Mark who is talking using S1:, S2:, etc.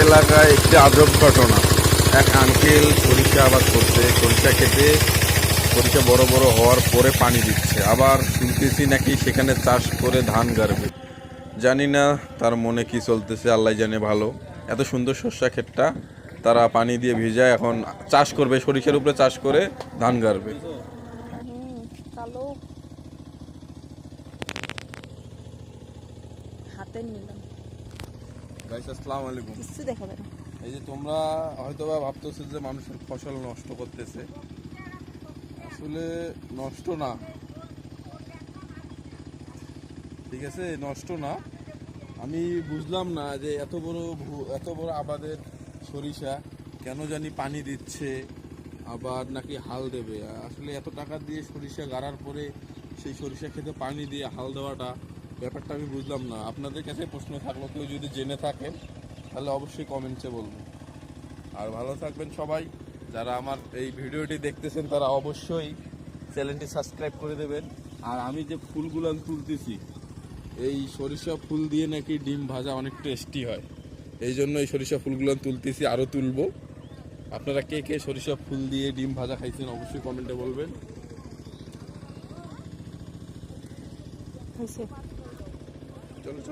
S1: এলাকায় একটি আজব ঘটনা। এক আঙ্কেল সরিষা আবাদ করছে, সরিষা খেতে সরিষা বড় বড় হওয়ার পরে পানি দিচ্ছে, আবার শুনতেছি নাকি সেখানে চাষ করে ধান গাড়বে। জানি না তার মনে কি চলতেছে, আল্লাহ জানে ভালো। এত সুন্দর সরিষা ক্ষেতটা তারা পানি দিয়ে ভিজায়, এখন চাষ করবে, সরিষার উপরে চাষ করে ধান গাড়বে।
S2: কালো হাতে নিলাম,
S1: গাইস আসসালামু আলাইকুম।
S2: কিছু দেখাবে না।
S1: এই যে তোমরা হয়তোবা ভাবতেছো যে মানুষের ফসল নষ্ট করতেছে, আসলে নষ্ট না, ঠিক আছে, নষ্ট না। আমি বুঝলাম না যে এত বড় আবাদের সরিষা কেন জানি পানি দিচ্ছে, আবার নাকি হাল দেবে। আসলে এত টাকা দিয়ে সরিষা গাড়ার পরে সেই সরিষা খেতে পানি দিয়ে হাল দেওয়াটা, ব্যাপারটা আমি বুঝলাম না। আপনাদের কাছে প্রশ্ন থাকলো, কেউ যদি জেনে থাকেন তাহলে অবশ্যই কমেন্টসে বলবেন। আর ভালো থাকবেন সবাই। যারা আমার এই ভিডিওটি দেখতেছেন তারা অবশ্যই চ্যানেলটি সাবস্ক্রাইব করে দেবেন। আর আমি যে ফুলগুলো তুলতেছি, এই সরিষা ফুল দিয়ে নাকি ডিম ভাজা অনেক টেস্টি হয়, এই জন্য এই সরিষা ফুলগুলো তুলতেছি, আরও তুলবো। আপনারা কে কে সরিষা ফুল দিয়ে ডিম ভাজা খাইছেন অবশ্যই কমেন্টে বলবেন। চলো।